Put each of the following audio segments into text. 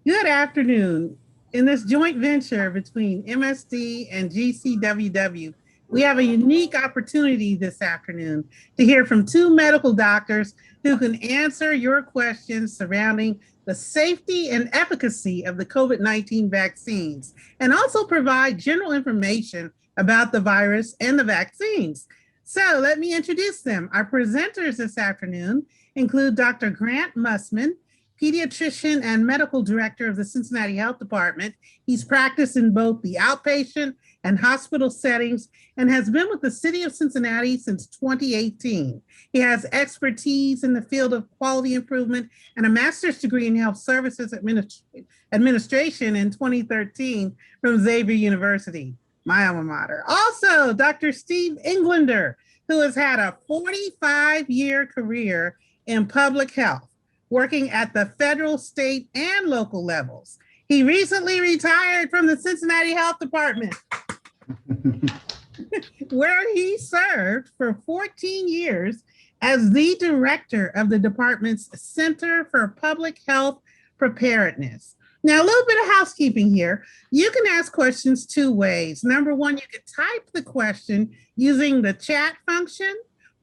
Good afternoon. In this joint venture between MSD and GCWW, we have a unique opportunity this afternoon to hear from two medical doctors who can answer your questions surrounding the safety and efficacy of the COVID-19 vaccines and also provide general information about the virus and the vaccines. So let me introduce them. Our presenters this afternoon include Dr. Grant Mussman, pediatrician and medical director of the Cincinnati Health Department. He's practiced in both the outpatient and hospital settings and has been with the city of Cincinnati since 2018. He has expertise in the field of quality improvement and a master's degree in health services administration in 2013 from Xavier University, my alma mater. Also, Dr. Steve Englander, who has had a 45-year career in public health, working at the federal, state, and local levels. He recently retired from the Cincinnati Health Department, where he served for 14 years as the director of the department's Center for Public Health Preparedness. Now, a little bit of housekeeping here. You can ask questions two ways. Number one, you can type the question using the chat function,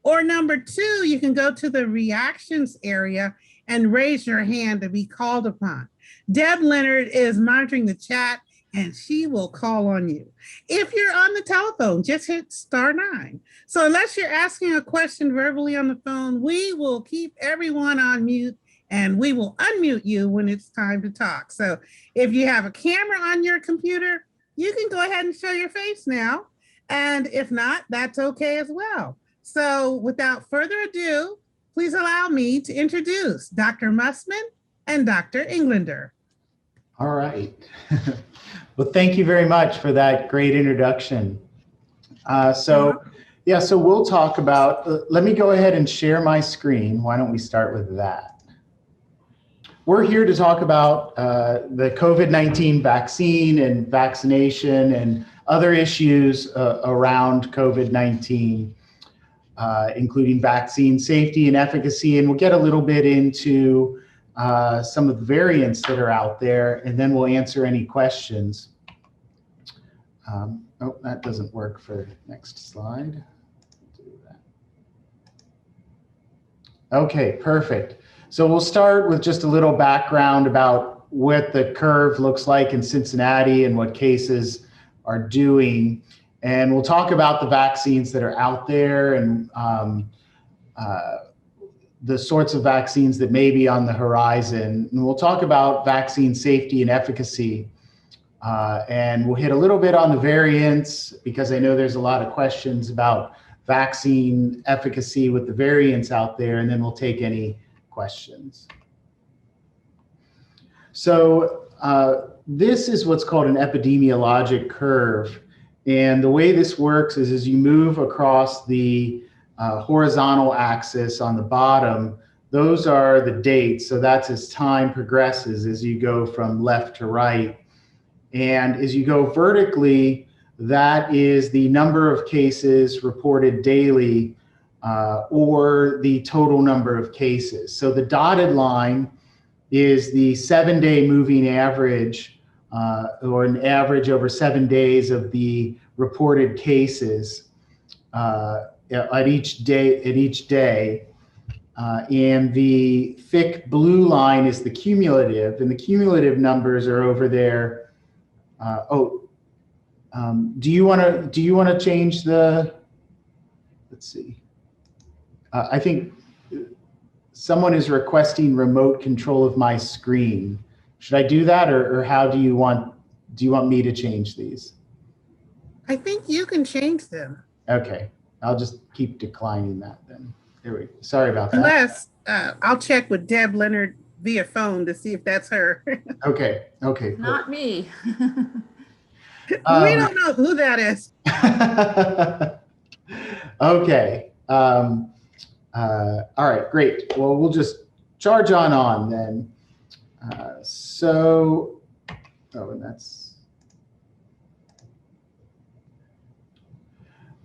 or number two, you can go to the reactions area and raise your hand to be called upon. Deb Leonard is monitoring the chat and she will call on you. If you're on the telephone, just hit *9. So unless you're asking a question verbally on the phone, we will keep everyone on mute and we will unmute you when it's time to talk. So if you have a camera on your computer, you can go ahead and show your face now. And if not, that's okay as well. So without further ado, please allow me to introduce Dr. Mussman and Dr. Englander. All right. Well, thank you very much for that great introduction. So we'll talk about, let me go ahead and share my screen. Why don't we start with that? We're here to talk about the COVID-19 vaccine and vaccination and other issues around COVID-19. Including vaccine safety and efficacy, and we'll get a little bit into some of the variants that are out there, and then we'll answer any questions. Oh, that doesn't work for next slide. Do that. Okay, perfect. So we'll start with just a little background about what the curve looks like in Cincinnati and what cases are doing. And we'll talk about the vaccines that are out there and the sorts of vaccines that may be on the horizon. And we'll talk about vaccine safety and efficacy. And we'll hit a little bit on the variants because I know there's a lot of questions about vaccine efficacy with the variants out there, and then we'll take any questions. So this is what's called an epidemiologic curve. And the way this works is as you move across the horizontal axis on the bottom, those are the dates. So that's as time progresses as you go from left to right. And as you go vertically, that is the number of cases reported daily or the total number of cases. So the dotted line is the 7-day moving average or an average over 7 days of the reported cases at each day. And the thick blue line is the cumulative, and the cumulative numbers are over there. Do you want to change the? Let's see. I think someone is requesting remote control of my screen. Should I do that, or how do you want me to change these? I think you can change them. Okay, I'll just keep declining that then. There we go. Sorry about that. Unless I'll check with Deb Leonard via phone to see if that's her. Okay, cool. Not me. We don't know who that is. Okay. All right, great. Well, we'll just charge on then. And that's,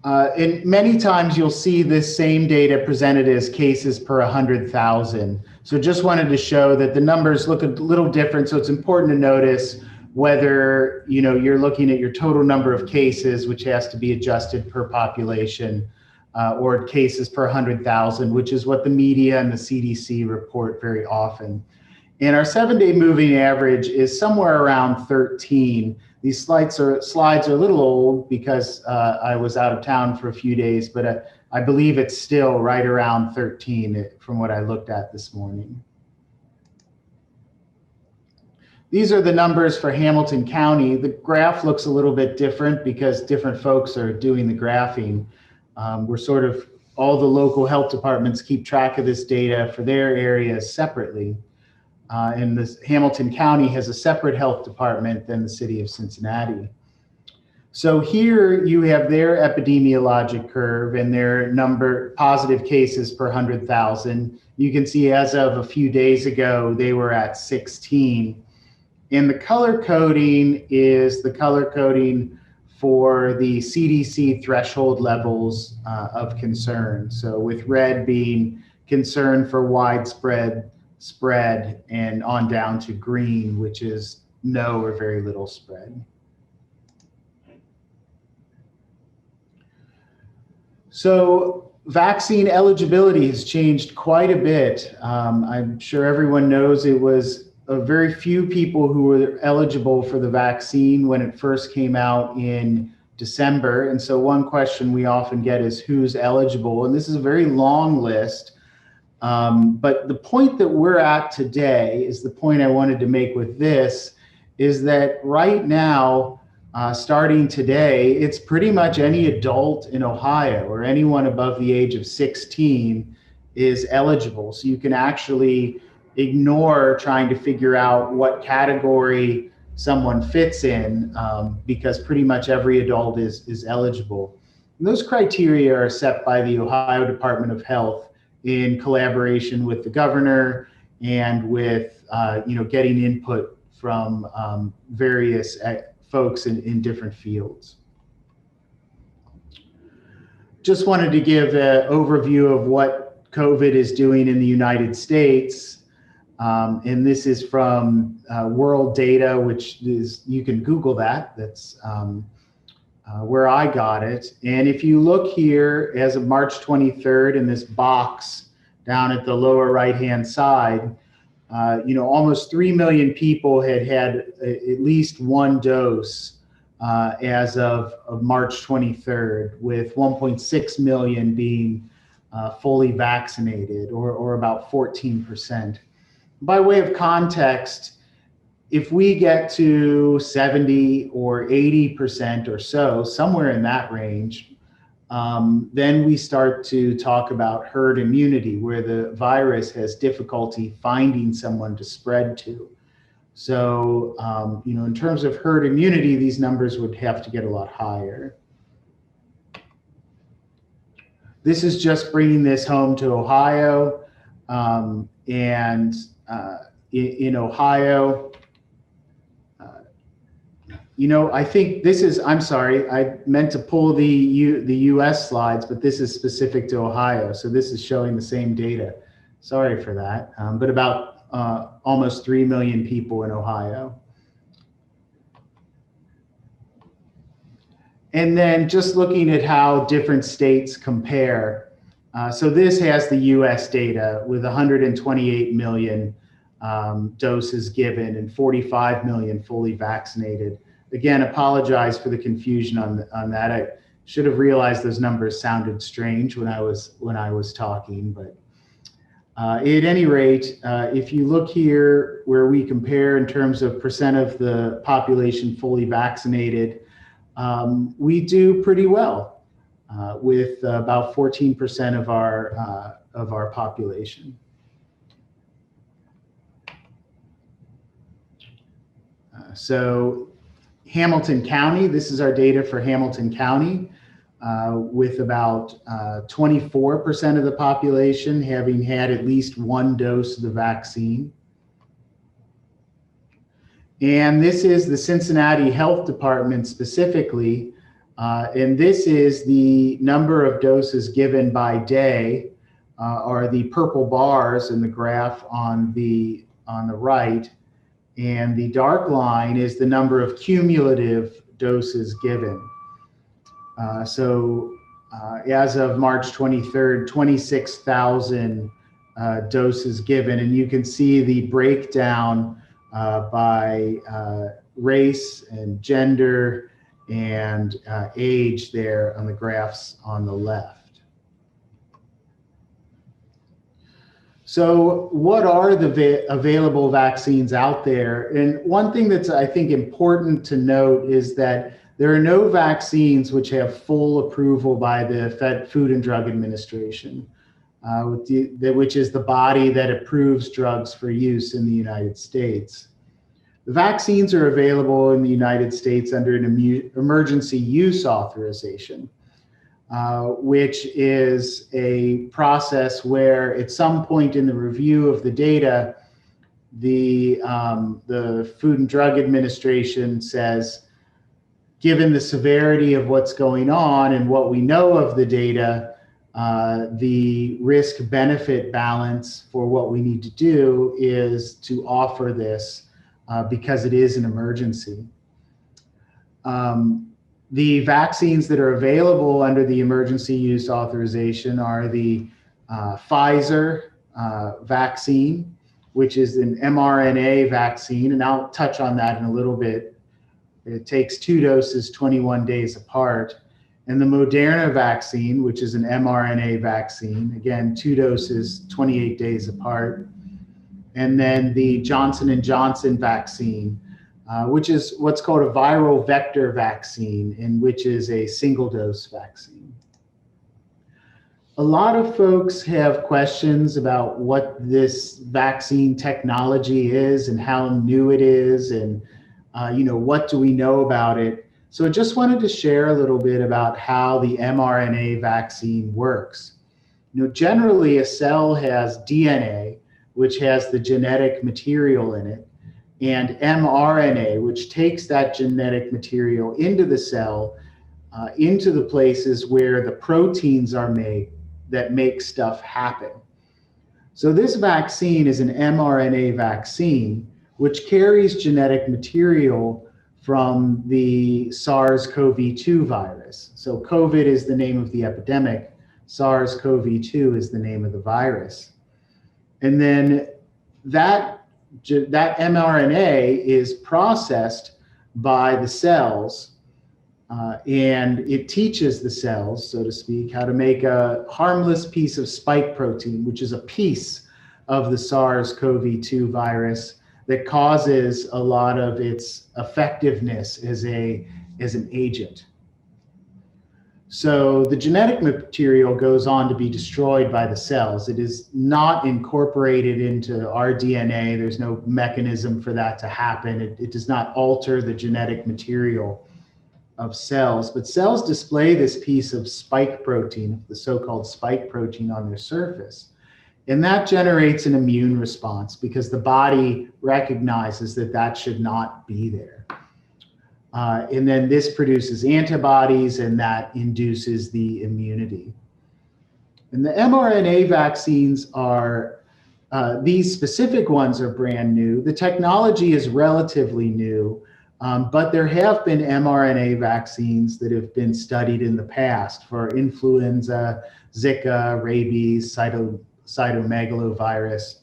And many times you'll see this same data presented as cases per 100,000. So just wanted to show that the numbers look a little different. So it's important to notice whether you're looking at your total number of cases, which has to be adjusted per population, or cases per 100,000, which is what the media and the CDC report very often. And our 7-day moving average is somewhere around 13. These slides are a little old because I was out of town for a few days, but I believe it's still right around 13 from what I looked at this morning. These are the numbers for Hamilton County. The graph looks a little bit different because different folks are doing the graphing. All the local health departments keep track of this data for their areas separately. And Hamilton County has a separate health department than the city of Cincinnati. So here you have their epidemiologic curve and their positive cases per 100,000. You can see as of a few days ago, they were at 16. And the color coding is the color coding for the CDC threshold levels of concern. So with red being concern for widespread spread, and on down to green, which is no or very little spread. So vaccine eligibility has changed quite a bit. I'm sure everyone knows it was a very few people who were eligible for the vaccine when it first came out in December. And so one question we often get is who's eligible? And this is a very long list. But the point that we're at today is the point I wanted to make with this, is that right now, starting today, it's pretty much any adult in Ohio or anyone above the age of 16 is eligible. So you can actually ignore trying to figure out what category someone fits in, because pretty much every adult is eligible. And those criteria are set by the Ohio Department of Health in collaboration with the governor and with getting input from various folks in different fields. Just wanted to give an overview of what COVID is doing in the United States. And this is from world data, which is, you can Google that. That's where I got it. And if you look here, as of March 23rd, in this box down at the lower right-hand side, almost 3 million people had at least one dose as of March 23rd, with 1.6 million being fully vaccinated, or about 14%. By way of context, if we get to 70 or 80% or so, somewhere in that range, then we start to talk about herd immunity, where the virus has difficulty finding someone to spread to. So, in terms of herd immunity, these numbers would have to get a lot higher. This is just bringing this home to Ohio. In Ohio, I think this is, I'm sorry, I meant to pull the US slides, but this is specific to Ohio. So this is showing the same data. Sorry for that, but about almost 3 million people in Ohio. And then just looking at how different states compare. So this has the US data with 128 million doses given and 45 million fully vaccinated. Again, apologize for the confusion on that. I should have realized those numbers sounded strange when I was talking, but at any rate, if you look here where we compare in terms of percent of the population fully vaccinated, we do pretty well with about 14% of our population. So Hamilton County, this is our data for Hamilton County, with about 24% of the population having had at least one dose of the vaccine. And this is the Cincinnati Health Department specifically, And this is the number of doses given by day, are the purple bars in the graph on the right. And the dark line is the number of cumulative doses given. As of March 23rd, 26,000 doses given. And you can see the breakdown by race and gender and age there on the graphs on the left. So what are the available vaccines out there? And one thing that's, I think, important to note is that there are no vaccines which have full approval by the Food and Drug Administration, which is the body that approves drugs for use in the United States. The vaccines are available in the United States under an emergency use authorization, which is a process where at some point in the review of the data, the Food and Drug Administration says, given the severity of what's going on and what we know of the data, the risk-benefit balance for what we need to do is to offer this because it is an emergency. The vaccines that are available under the emergency use authorization are the Pfizer vaccine, which is an mRNA vaccine, and I'll touch on that in a little bit. It takes 2 doses 21 days apart. And the Moderna vaccine, which is an mRNA vaccine, again, 2 doses 28 days apart. And then the Johnson & Johnson vaccine, which is what's called a viral vector vaccine, and which is a single-dose vaccine. A lot of folks have questions about what this vaccine technology is and how new it is, and what do we know about it. So I just wanted to share a little bit about how the mRNA vaccine works. Generally a cell has DNA, which has the genetic material in it, and mRNA, which takes that genetic material into the cell, into the places where the proteins are made that make stuff happen. So this vaccine is an mRNA vaccine, which carries genetic material from the SARS-CoV-2 virus. So COVID is the name of the epidemic. SARS-CoV-2 is the name of the virus. And then that mRNA is processed by the cells, and it teaches the cells, so to speak, how to make a harmless piece of spike protein, which is a piece of the SARS-CoV-2 virus that causes a lot of its effectiveness as an agent. So the genetic material goes on to be destroyed by the cells. It is not incorporated into our DNA. There's no mechanism for that to happen. It does not alter the genetic material of cells, but cells display this piece of spike protein, the so-called spike protein on their surface. And that generates an immune response because the body recognizes that that should not be there. And then this produces antibodies, and that induces the immunity. And the mRNA vaccines are, these specific ones are brand new. The technology is relatively new, but there have been mRNA vaccines that have been studied in the past for influenza, Zika, rabies, cytomegalovirus.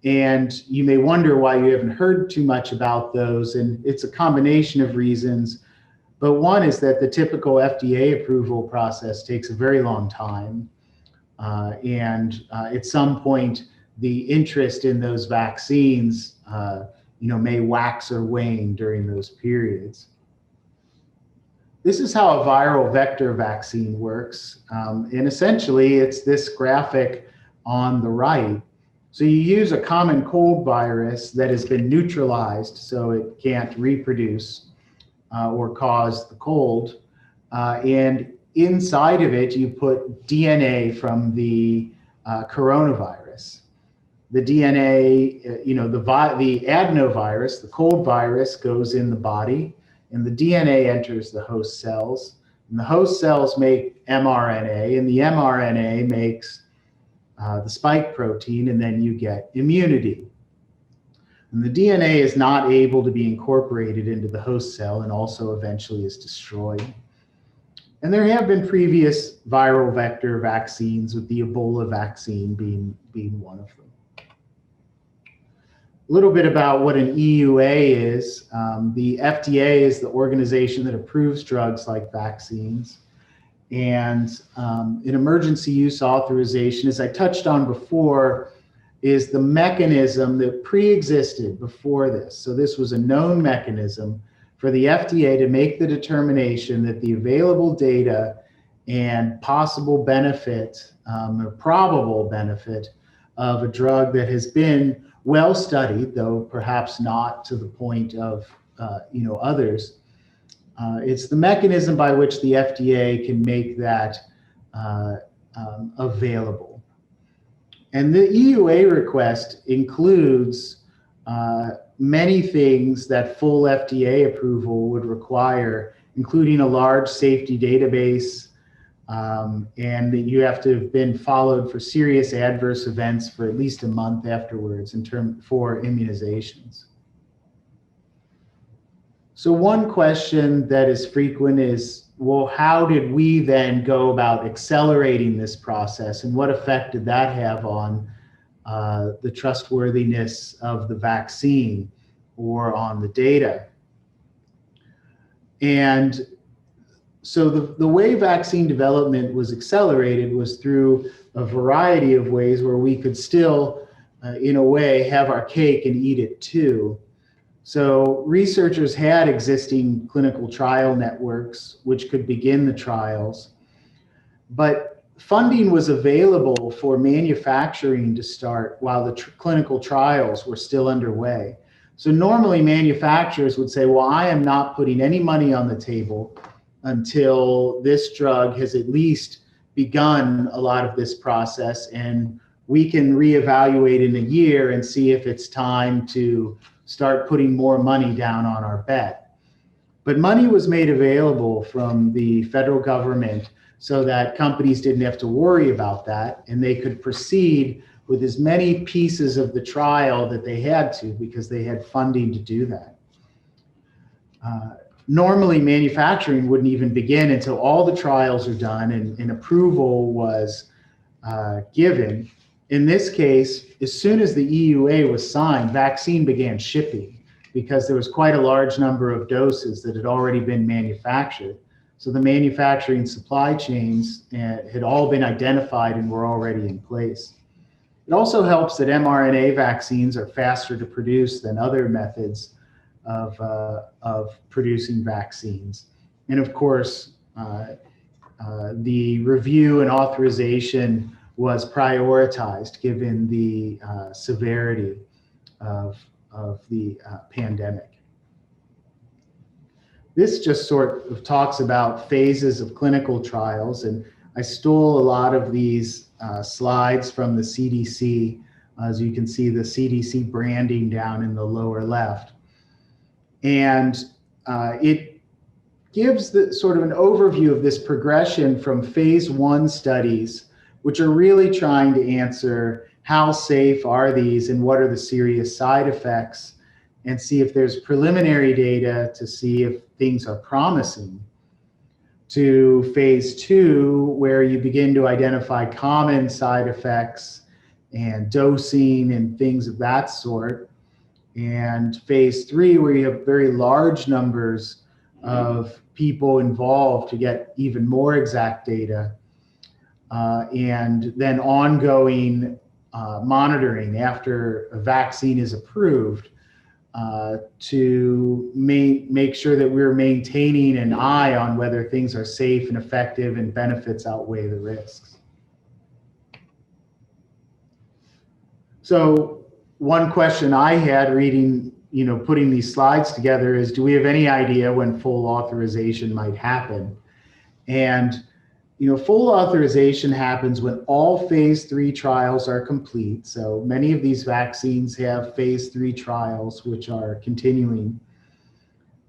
And you may wonder why you haven't heard too much about those, and it's a combination of reasons. But one is that the typical FDA approval process takes a very long time. And at some point, the interest in those vaccines may wax or wane during those periods. This is how a viral vector vaccine works. And essentially, it's this graphic on the right. So you use a common cold virus that has been neutralized so it can't reproduce or cause the cold. And inside of it, you put DNA from the coronavirus. The DNA, the adenovirus, the cold virus, goes in the body And the DNA enters the host cells, and the host cells make mRNA, and the mRNA makes the spike protein, and then you get immunity. And the DNA is not able to be incorporated into the host cell and also eventually is destroyed. And there have been previous viral vector vaccines, with the Ebola vaccine being one of them. A little bit about what an EUA is. The FDA is the organization that approves drugs like vaccines. And an emergency use authorization, as I touched on before, is the mechanism that pre-existed before this. So this was a known mechanism for the FDA to make the determination that the available data and possible benefit or probable benefit of a drug that has been well studied, though perhaps not to the point of others. It's the mechanism by which the FDA can make that available. And the EUA request includes many things that full FDA approval would require, including a large safety database, and that you have to have been followed for serious adverse events for at least a month afterwards for immunizations. So one question that is frequent is, well, how did we then go about accelerating this process, and what effect did that have on the trustworthiness of the vaccine or on the data? And so the way vaccine development was accelerated was through a variety of ways where we could still, in a way, have our cake and eat it too. So researchers had existing clinical trial networks which could begin the trials, but funding was available for manufacturing to start while the clinical trials were still underway. So normally manufacturers would say, well, I am not putting any money on the table until this drug has at least begun a lot of this process, and we can reevaluate in a year and see if it's time to start putting more money down on our bet. But money was made available from the federal government so that companies didn't have to worry about that, and they could proceed with as many pieces of the trial that they had to, because they had funding to do that. Normally, manufacturing wouldn't even begin until all the trials are done and approval was given. In this case, as soon as the EUA was signed, vaccine began shipping because there was quite a large number of doses that had already been manufactured. So the manufacturing supply chains had all been identified and were already in place. It also helps that mRNA vaccines are faster to produce than other methods of producing vaccines. And of course, the review and authorization was prioritized given the severity of the pandemic. This just sort of talks about phases of clinical trials, and I stole a lot of these slides from the CDC. As you can see, the CDC branding down in the lower left. And it gives the sort of an overview of this progression from phase 1 studies, which are really trying to answer how safe are these and what are the serious side effects, and see if there's preliminary data to see if things are promising, to phase 2, where you begin to identify common side effects and dosing and things of that sort, and phase 3, where you have very large numbers of people involved to get even more exact data, and then ongoing monitoring after a vaccine is approved to make sure that we're maintaining an eye on whether things are safe and effective and benefits outweigh the risks. So one question I had reading, putting these slides together is, do we have any idea when full authorization might happen? And full authorization happens when all phase 3 trials are complete. So many of these vaccines have phase 3 trials which are continuing.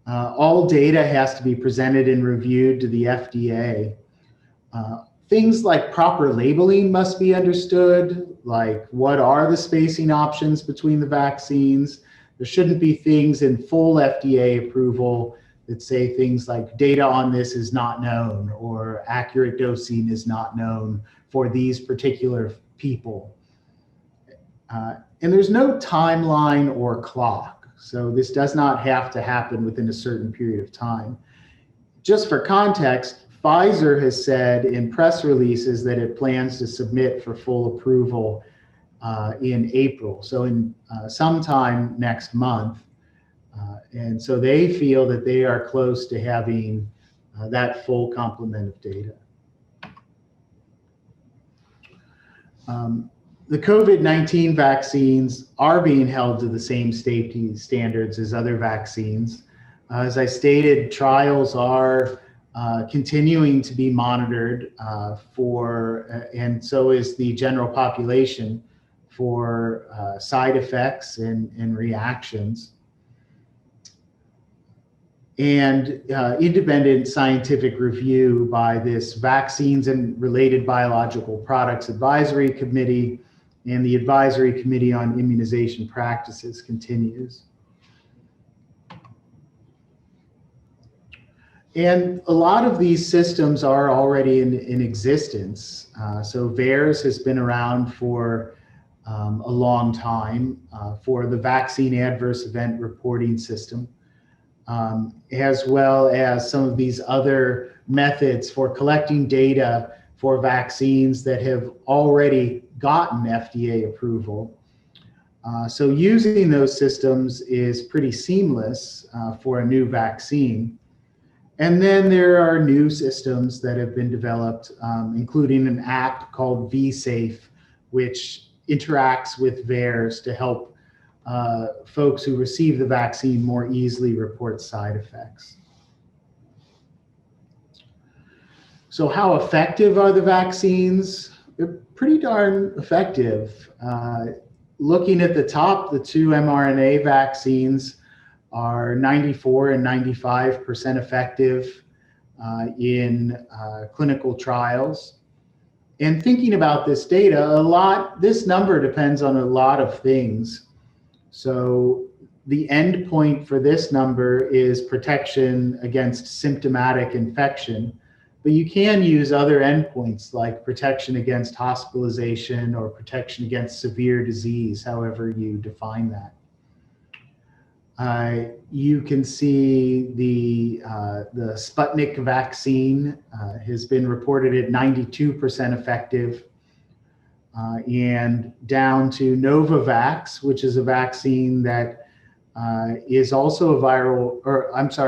All data has to be presented and reviewed to the FDA. Things like proper labeling must be understood, like what are the spacing options between the vaccines. There shouldn't be things in full FDA approval that say things like data on this is not known or accurate dosing is not known for these particular people. And there's no timeline or clock, so this does not have to happen within a certain period of time. Just for context, Pfizer has said in press releases that it plans to submit for full approval in April, so in sometime next month. And so they feel that they are close to having that full complement of data. The COVID-19 vaccines are being held to the same safety standards as other vaccines. As I stated, trials are continuing to be monitored and so is the general population for side effects and reactions. And independent scientific review by this Vaccines and Related Biological Products Advisory Committee and the Advisory Committee on Immunization Practices continues. And a lot of these systems are already in existence. So VAERS has been around for a long time for the vaccine adverse event reporting system, as well as some of these other methods for collecting data for vaccines that have already gotten FDA approval. So using those systems is pretty seamless for a new vaccine. And then there are new systems that have been developed, including an app called vSafe, which interacts with VAERS to help folks who receive the vaccine more easily report side effects. So how effective are the vaccines? They're pretty darn effective. Looking at the top, the two mRNA vaccines are 94 and 95% effective in clinical trials. And thinking about this data, this number depends on a lot of things. So the end point for this number is protection against symptomatic infection, but you can use other endpoints like protection against hospitalization or protection against severe disease, however you define that. You can see the Sputnik vaccine has been reported at 92% effective, and down to Novavax, which is a vaccine that is also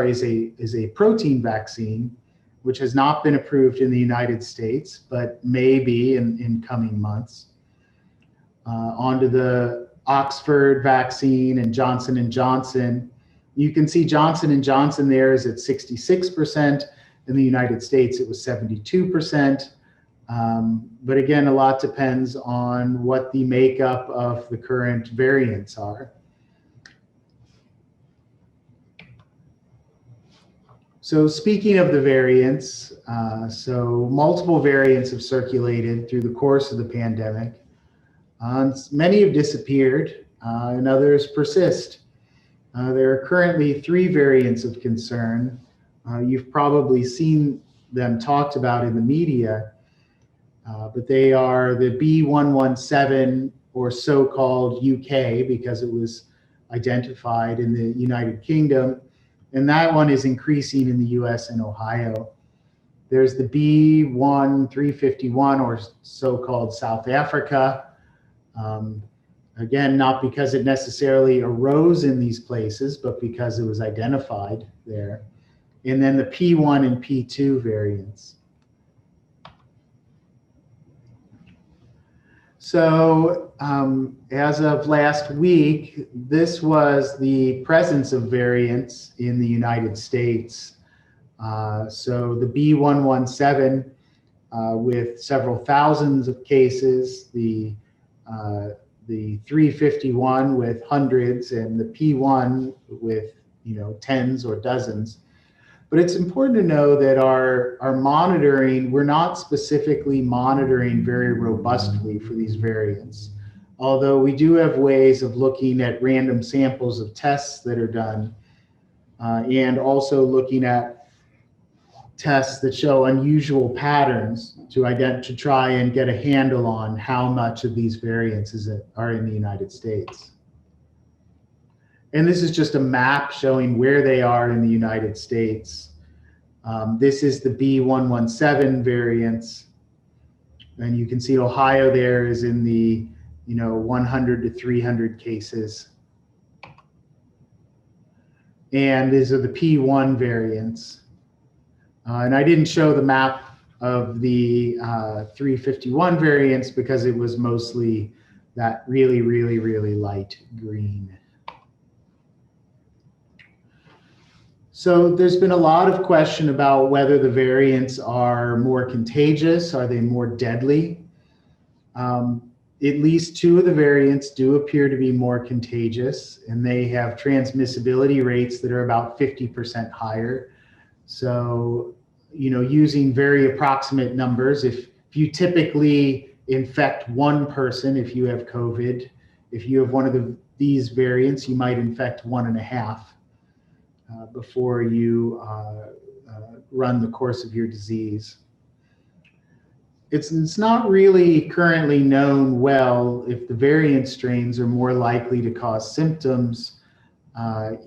is a protein vaccine, which has not been approved in the United States, but may be in coming months. Onto the Oxford vaccine and Johnson & Johnson. You can see Johnson & Johnson there is at 66%. In the United States, it was 72%. But again, a lot depends on what the makeup of the current variants are. So speaking of the variants, so multiple variants have circulated through the course of the pandemic. Many have disappeared and others persist. There are currently 3 variants of concern. You've probably seen them talked about in the media, but they are the B117, or so-called UK, because it was identified in the United Kingdom, and that one is increasing in the US and Ohio. There's the B1351, or so-called South Africa. Again, not because it necessarily arose in these places, but because it was identified there. And then the P1 and P2 variants. So as of last week, this was the presence of variants in the United States. So the B117 with several thousands of cases, the 351 with hundreds, and the P1 with tens or dozens. But it's important to know that our monitoring, we're not specifically monitoring very robustly for these variants. Although we do have ways of looking at random samples of tests that are done, and also looking at tests that show unusual patterns to try and get a handle on how much of these variants are in the United States. And this is just a map showing where they are in the United States. This is the B117 variants. And you can see Ohio there is in the 100 to 300 cases. And these are the P1 variants. And I didn't show the map of the 351 variants because it was mostly that really, really, really light green. So there's been a lot of question about whether the variants are more contagious, are they more deadly? At least two of the variants do appear to be more contagious, and they have transmissibility rates that are about 50% higher. So, using very approximate numbers, if you typically infect one person, if you have COVID, if you have one of these variants, you might infect 1.5 before you run the course of your disease. It's not really currently known well if the variant strains are more likely to cause symptoms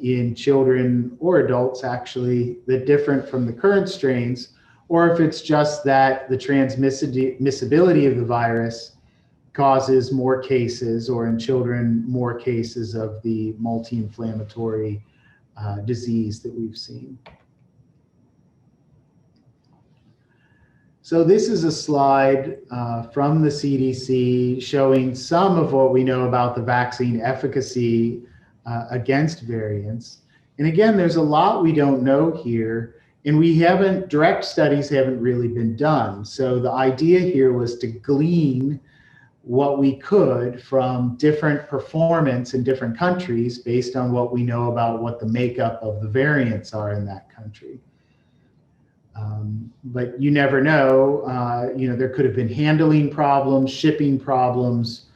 in children or adults, actually, that different from the current strains, or if it's just that the transmissibility of the virus causes more cases, or in children, more cases of the multi-inflammatory disease that we've seen. So this is a slide from the CDC showing some of what we know about the vaccine efficacy against variants. And again, there's a lot we don't know here, and direct studies haven't really been done. So the idea here was to glean what we could from different performance in different countries based on what we know about what the makeup of the variants are in that country. But you never know, there could have been handling problems, shipping problems.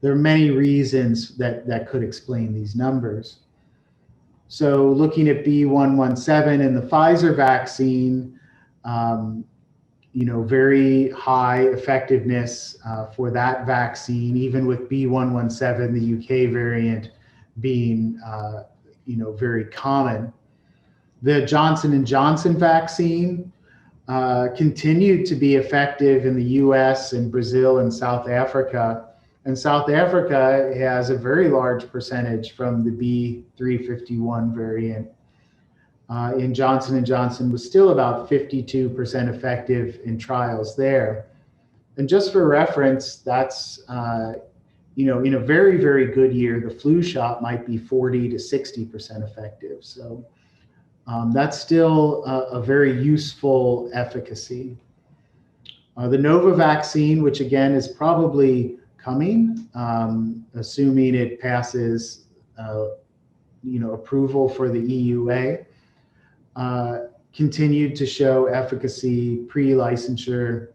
There are many reasons that could explain these numbers. So looking at B117 and the Pfizer vaccine, very high effectiveness for that vaccine, even with B117, the UK variant, being very common. The Johnson & Johnson vaccine continued to be effective in the US and Brazil and South Africa. And South Africa has a very large percentage from the B351 variant. In Johnson & Johnson was still about 52% effective in trials there. And just for reference, that's, in a very, very good year, the flu shot might be 40 to 60% effective. So that's still a very useful efficacy. The Nova vaccine, which again is probably coming, assuming it passes, approval for the EUA, continued to show efficacy pre-licensure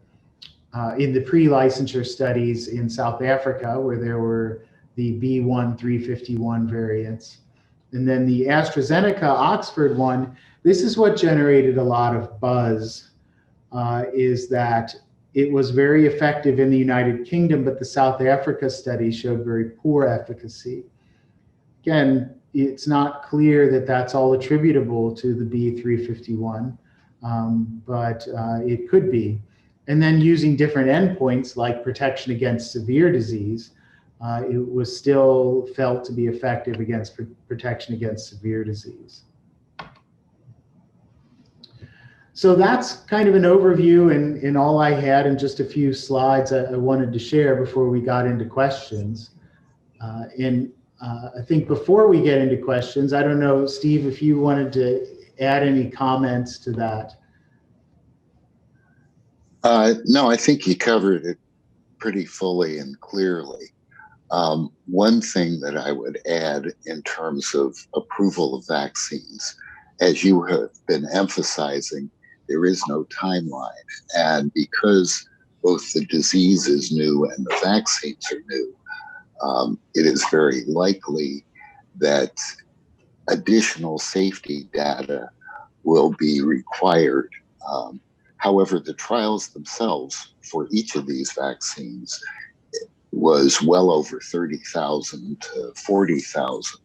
in the pre-licensure studies in South Africa, where there were the B1-351 variants. And then the AstraZeneca Oxford one, this is what generated a lot of buzz, is that it was very effective in the United Kingdom, but the South Africa study showed very poor efficacy. Again, it's not clear that that's all attributable to the B351, but it could be. And then using different endpoints like protection against severe disease, it was still felt to be effective against protection against severe disease. So that's kind of an overview and all I had, and just a few slides I wanted to share before we got into questions. I think before we get into questions, I don't know, Steve, if you wanted to add any comments to that. No, I think you covered it pretty fully and clearly. One thing that I would add in terms of approval of vaccines, as you have been emphasizing, there is no timeline. And because both the disease is new and the vaccines are new, it is very likely that additional safety data will be required. However, the trials themselves for each of these vaccines was well over 30,000 to 40,000.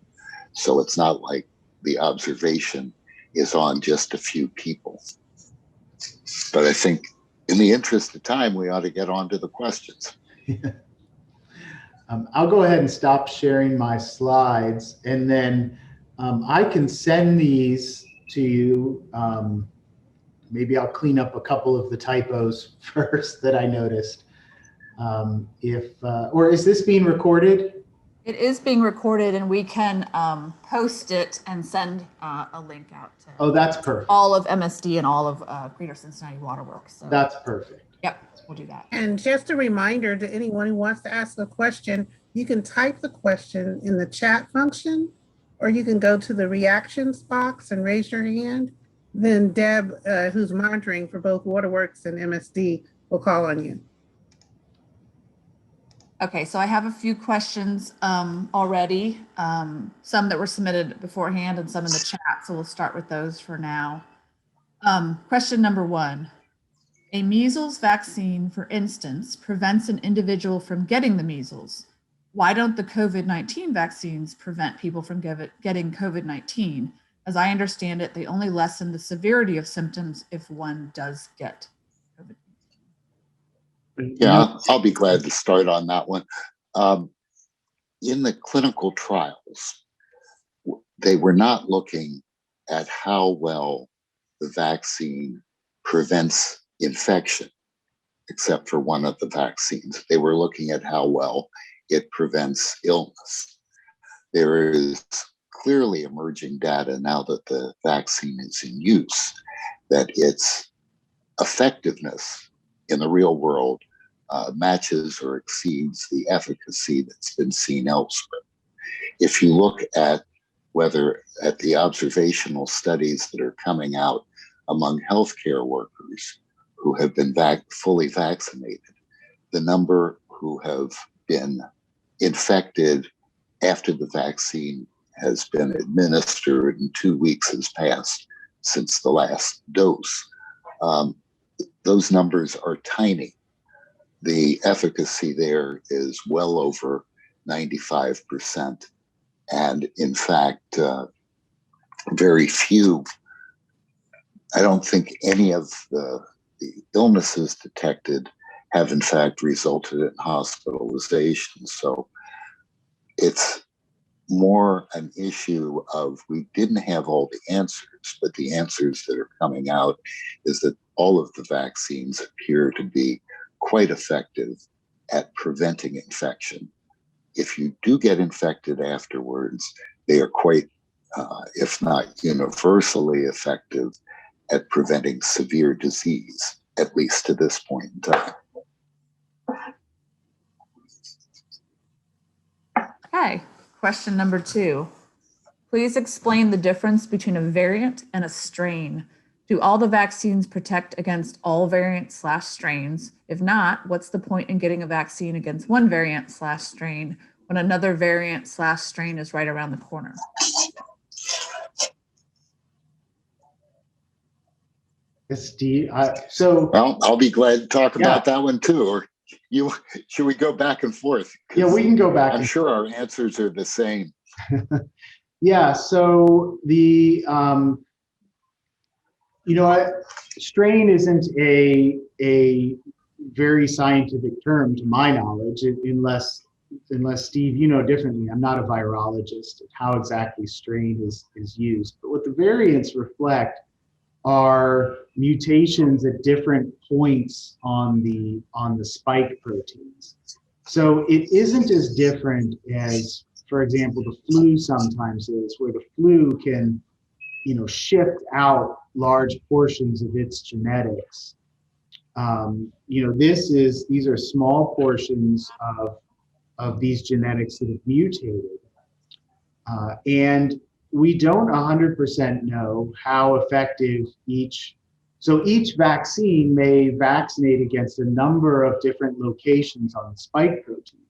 So it's not like the observation is on just a few people. But I think in the interest of time, we ought to get on to the questions. I'll go ahead and stop sharing my slides, and then I can send these to you. Maybe I'll clean up a couple of the typos first that I noticed. Or is this being recorded? It is being recorded, and we can post it and send a link out to that's perfect. all of MSD and all of Greater Cincinnati Waterworks. So. That's perfect. Yep, we'll do that. And just a reminder to anyone who wants to ask a question, you can type the question in the chat function, or you can go to the reactions box and raise your hand. Then Deb, who's monitoring for both Waterworks and MSD, will call on you. Okay, so I have a few questions already, some that were submitted beforehand and some in the chat, so we'll start with those for now. Question number 1. A measles vaccine, for instance, prevents an individual from getting the measles. Why don't the COVID-19 vaccines prevent people from getting COVID-19? As I understand it, they only lessen the severity of symptoms if one does get COVID-19. Yeah, I'll be glad to start on that one. In the clinical trials, they were not looking at how well the vaccine prevents infection, except for one of the vaccines. They were looking at how well it prevents illness. There is clearly emerging data now that the vaccine is in use, that its effectiveness in the real world matches or exceeds the efficacy that's been seen elsewhere. If you look at the observational studies that are coming out among healthcare workers who have been fully vaccinated, the number who have been infected after the vaccine has been administered and 2 weeks has passed since the last dose. Those numbers are tiny. The efficacy there is well over 95%. And in fact, very few, I don't think any of the illnesses detected have in fact resulted in hospitalization. So it's more an issue of we didn't have all the answers, but the answers that are coming out is that all of the vaccines appear to be quite effective at preventing infection. If you do get infected afterwards, they are quite, if not universally effective at preventing severe disease, at least to this point in time. Okay, question number 2. Please explain the difference between a variant and a strain. Do all the vaccines protect against all variants/strains? If not, what's the point in getting a vaccine against one variant/strain when another variant/strain is right around the corner? Steve, well, I'll be glad to talk about that one too. Or should we go back and forth? Yeah, we can go back. I'm sure our answers are the same. Yeah. So the strain isn't a very scientific term to my knowledge, unless Steve, you know differently. I'm not a virologist of how exactly strain is used. But what the variants reflect are mutations at different points on the spike proteins. So it isn't as different as, for example, the flu sometimes is, where the flu can, shift out large portions of its genetics. These are small portions of of these genetics that have mutated. And we don't 100% know how effective each vaccine may vaccinate against a number of different locations on the spike protein.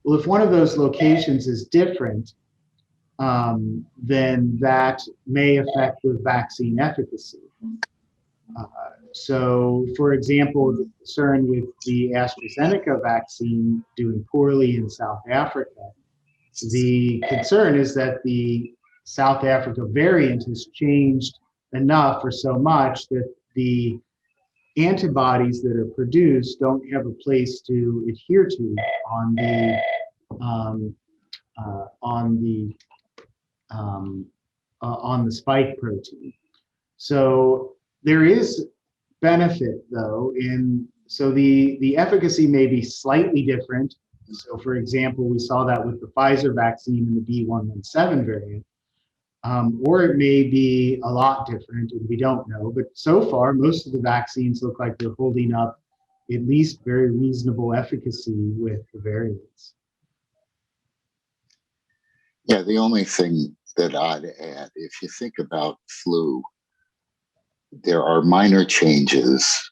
Well, if one of those locations is different, then that may affect the vaccine efficacy. So, for example, the concern with the AstraZeneca vaccine doing poorly in South Africa, the concern is that the South Africa variant has changed enough or so much that the antibodies that are produced don't have a place to adhere to on the spike protein. So there is benefit though so the efficacy may be slightly different. So for example, we saw that with the Pfizer vaccine and the B117 variant, or it may be a lot different and we don't know, but so far most of the vaccines look like they're holding up at least very reasonable efficacy with the variants. Yeah, the only thing that I'd add, if you think about flu, there are minor changes,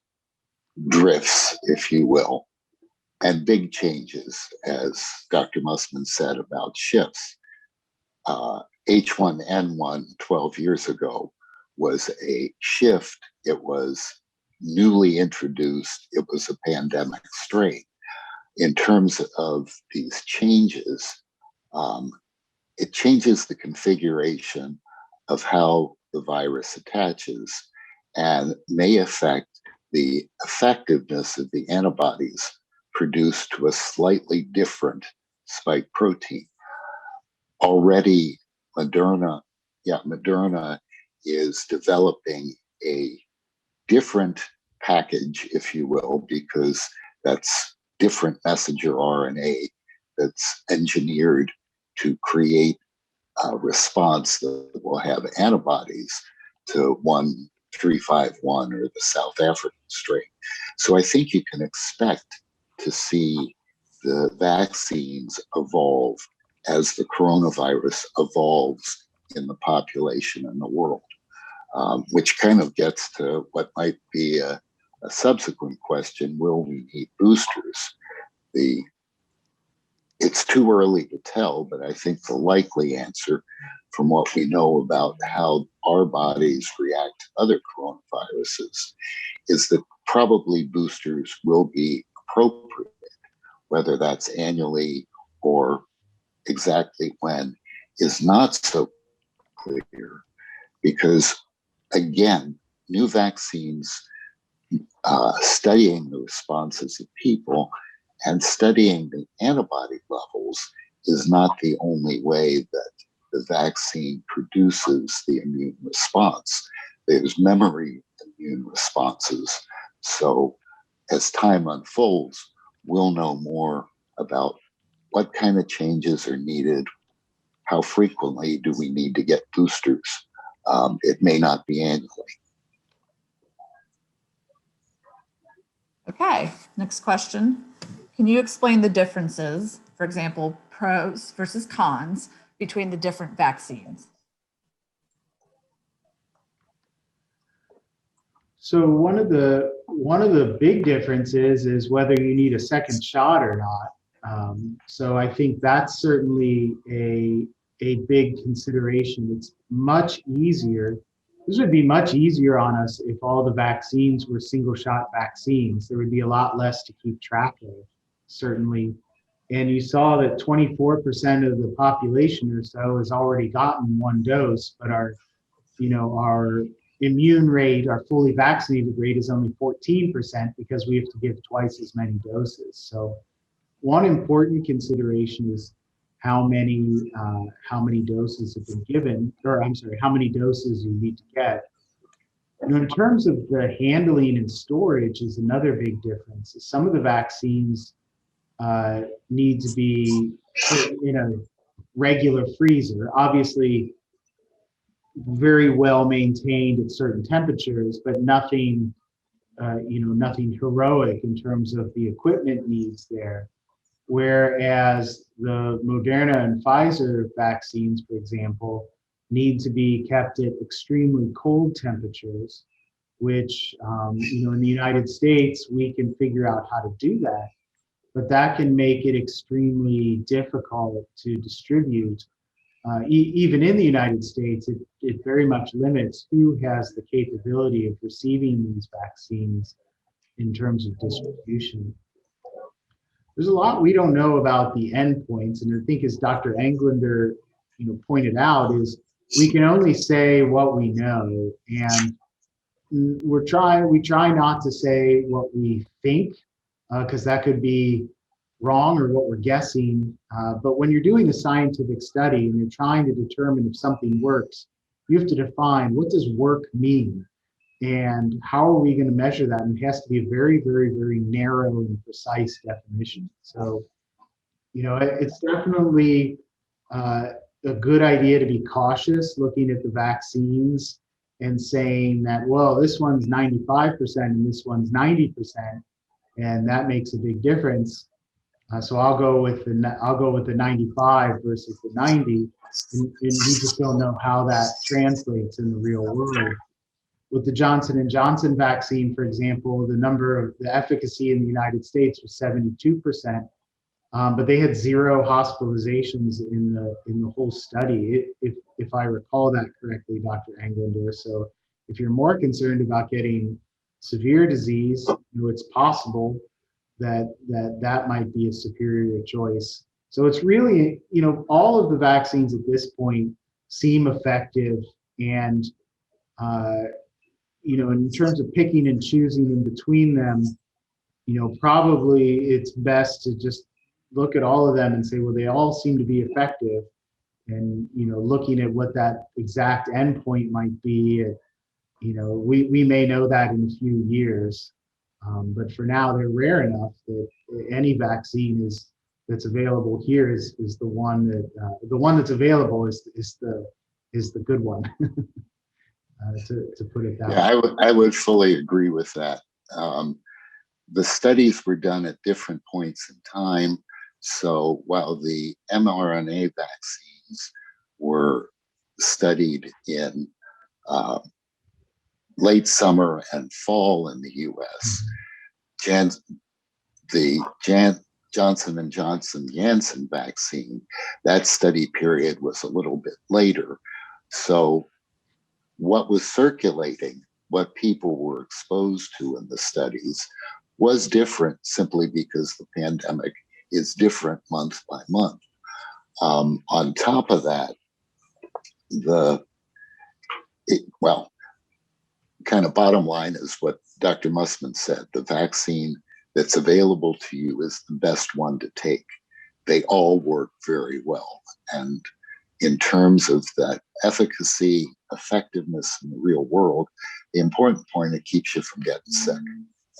drifts, if you will, and big changes, as Dr. Mussman said about shifts. H1N1 12 years ago was a shift. It was newly introduced. It was a pandemic strain. In terms of these changes, it changes the configuration of how the virus attaches and may affect the effectiveness of the antibodies produced to a slightly different spike protein. Already, Moderna is developing a different package, if you will, because that's different messenger RNA that's engineered to create a response that will have antibodies to 1351 or the South African strain. So I think you can expect to see the vaccines evolve as the coronavirus evolves in the population in the world, which kind of gets to what might be a subsequent question: will we need boosters? It's too early to tell, but I think the likely answer, from what we know about how our bodies react to other coronaviruses, is that probably boosters will be appropriate, whether that's annually or exactly when is not so clear, because again, new vaccines, studying the responses of people and studying the antibody levels is not the only way that the vaccine produces the immune response. There's memory immune responses. So as time unfolds, we'll know more about what kind of changes are needed, how frequently do we need to get boosters. It may not be annually. Okay, next question. Can you explain the differences, for example, pros versus cons, between the different vaccines? So one of the big differences is whether you need a second shot or not. So I think that's certainly a big consideration. It's much easier. This would be much easier on us if all the vaccines were single shot vaccines. There would be a lot less to keep track of, certainly. And you saw that 24% of the population or so has already gotten one dose, but our immune rate, our fully vaccinated rate, is only 14% because we have to give twice as many doses. So one important consideration is how many doses have been given, or I'm sorry, how many doses you need to get. In terms of the handling and storage is another big difference. Some of the vaccines need to be put in a regular freezer, obviously very well maintained at certain temperatures, but nothing heroic in terms of the equipment needs there. whereas the Moderna and Pfizer vaccines, for example, need to be kept at extremely cold temperatures, which, in the United States, we can figure out how to do that, but that can make it extremely difficult to distribute. Even in the United States, it very much limits who has the capability of receiving these vaccines in terms of distribution. There's a lot we don't know about the endpoints, and I think, as Dr. Englander, pointed out, is we can only say what we know, and we try not to say what we think, because that could be wrong or what we're guessing. But when you're doing a scientific study and you're trying to determine if something works, you have to define, what does work mean? And how are we going to measure that? And it has to be a very, very, very narrow and precise definition. So, it's definitely a good idea to be cautious looking at the vaccines and saying that, well, this one's 95% and this one's 90%, and that makes a big difference. So I'll go with the 95 versus the 90, and we just don't know how that translates in the real world. With the Johnson & Johnson vaccine, for example, the efficacy in the United States was 72%, but they had 0 hospitalizations in the whole study, if I recall that correctly, Dr. Englander. So if you're more concerned about getting severe disease, it's possible that might be a superior choice. So it's really, all of the vaccines at this point seem effective, and in terms of picking and choosing in between them, probably it's best to just look at all of them and say, well, they all seem to be effective. And, looking at what that exact endpoint might be, we may know that in a few years. But for now, they're rare enough that any vaccine that's available here is the one that's available is the good one. To put it that way. Yeah, I would fully agree with that. The studies were done at different points in time. So while the mRNA vaccines were studied in late summer and fall in the U.S., the Johnson & Johnson Janssen vaccine, that study period was a little bit later. So what was circulating, what people were exposed to in the studies, was different, simply because the pandemic is different month by month. On top of that, kind of bottom line is what Dr. Mussman said: the vaccine that's available to you is the best one to take. They all work very well. And in terms of that efficacy, effectiveness in the real world, the important point, it keeps you from getting sick,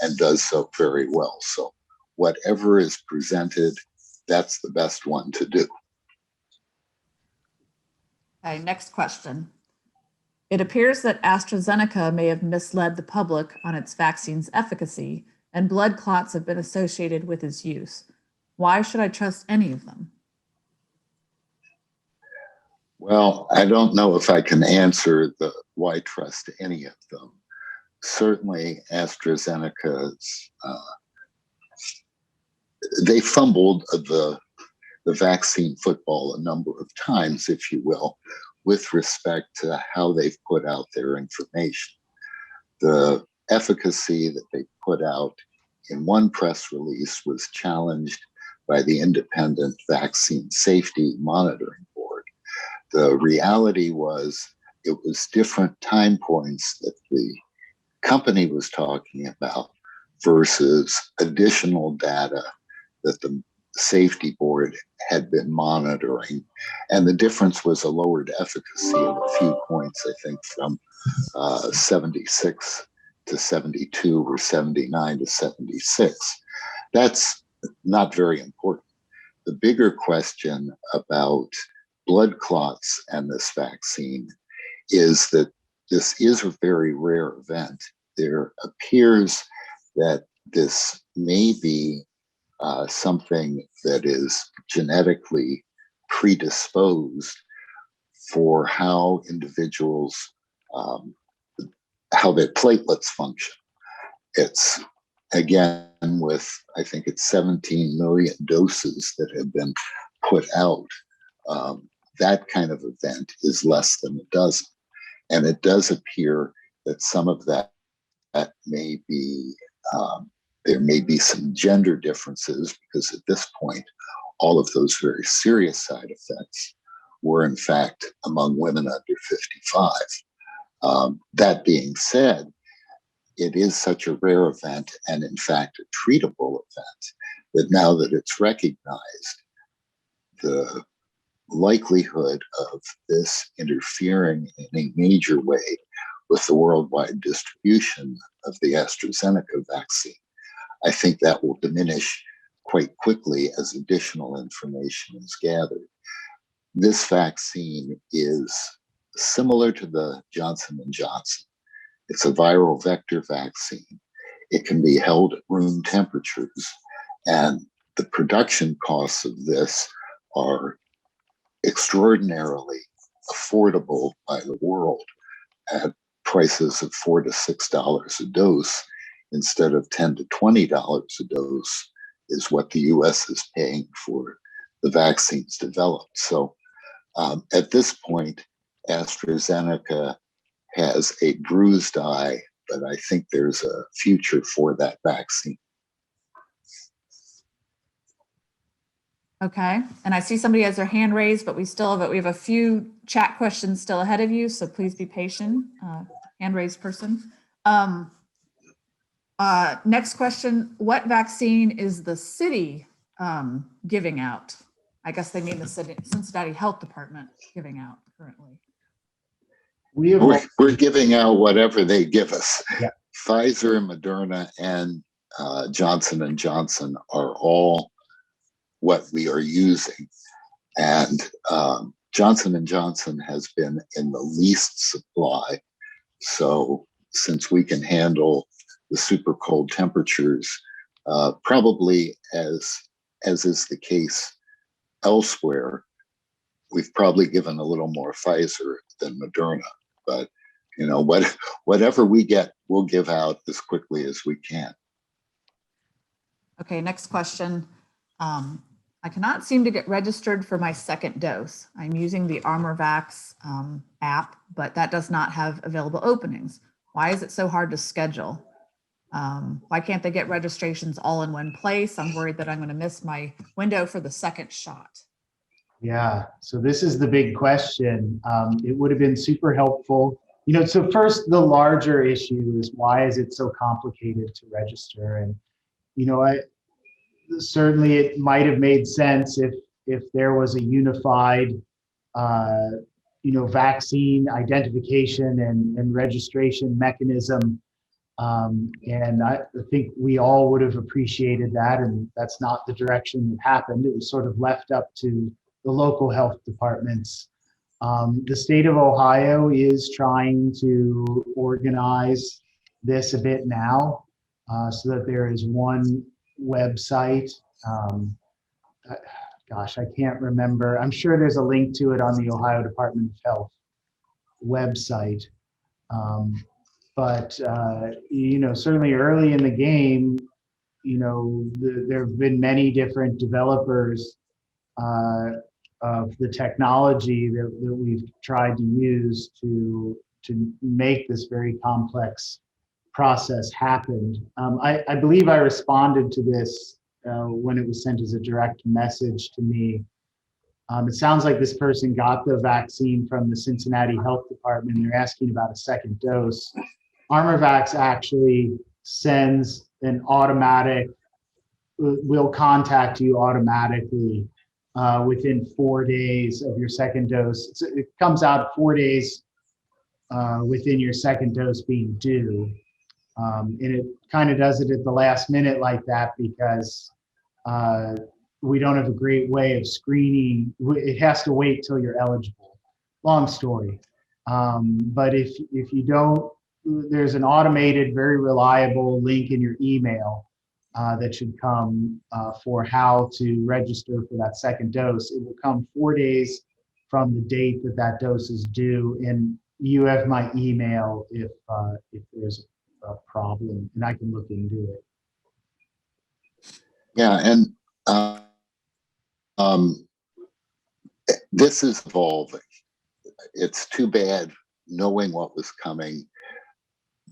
and does so very well. So whatever is presented, that's the best one to do. Okay, next question. It appears that AstraZeneca may have misled the public on its vaccine's efficacy, and blood clots have been associated with its use. Why should I trust any of them? Well, I don't know if I can answer the why trust any of them. Certainly AstraZeneca's, they fumbled the vaccine football a number of times, if you will, with respect to how they've put out their information. The efficacy that they put out in one press release was challenged by the Independent Vaccine Safety Monitoring Board. The reality was, it was different time points that the company was talking about versus additional data that the safety board had been monitoring. And the difference was a lowered efficacy of a few points, I think from 76 to 72 or 79 to 76. That's not very important. The bigger question about blood clots and this vaccine is that this is a very rare event. There appears that this may be something that is genetically predisposed for how individuals, how their platelets function. It's, again, with, I think it's 17 million doses that have been put out, that kind of event is less than a dozen. And it does appear that some of that may be, there may be some gender differences, because at this point, all of those very serious side effects were in fact among women under 55. That being said, it is such a rare event, and in fact a treatable event, that now that it's recognized, the likelihood of this interfering in a major way with the worldwide distribution of the AstraZeneca vaccine, I think that will diminish quite quickly as additional information is gathered. This vaccine is similar to the Johnson & Johnson. It's a viral vector vaccine. It can be held at room temperatures, and the production costs of this are extraordinarily affordable by the world at prices of $4 to $6 a dose instead of $10 to $20 a dose is what the US is paying for the vaccines developed. So at this point, AstraZeneca has a bruised eye, but I think there's a future for that vaccine. Okay, and I see somebody has their hand raised, but we have a few chat questions still ahead of you, so please be patient. Hand raised person. Next question, what vaccine is the city giving out? I guess they mean the Cincinnati Health Department giving out currently. We're giving out whatever they give us. Yeah. Pfizer, Moderna, and Johnson & Johnson are all what we are using. And Johnson & Johnson has been in the least supply. So since we can handle the super cold temperatures, probably as is the case elsewhere, we've probably given a little more Pfizer than Moderna. But you know, whatever we get, we'll give out as quickly as we can. Okay, next question. I cannot seem to get registered for my second dose. I'm using the ArmorVax app, but that does not have available openings. Why is it so hard to schedule? Why can't they get registrations all in one place? I'm worried that I'm going to miss my window for the second shot. Yeah, so this is the big question. It would have been super helpful. You know, so first, the larger issue is why is it so complicated to register? And, you know, certainly it might have made sense if there was a unified, you know, vaccine identification and registration mechanism. And I think we all would have appreciated that, and that's not the direction that happened. It was sort of left up to the local health departments. The state of Ohio is trying to organize this a bit now, so that there is one website. Gosh, I can't remember. I'm sure there's a link to it on the Ohio Department of Health website. But you know, certainly early in the game, you know, there have been many different developers of the technology that we've tried to use to make this very complex process happen. I believe I responded to this when it was sent as a direct message to me. It sounds like this person got the vaccine from the Cincinnati Health Department. They're asking about a second dose. ArmorVax actually sends an automatic, will contact you automatically within 4 days of your second dose. It comes out 4 days within your second dose being due. And it kind of does it at the last minute like that because we don't have a great way of screening. It has to wait till you're eligible. Long story. But if you don't, there's an automated, very reliable link in your email that should come for how to register for that second dose. It will come 4 days from the date that that dose is due, and you have my email if there's a problem, and I can look into it. Yeah, and this is evolving. It's too bad, knowing what was coming,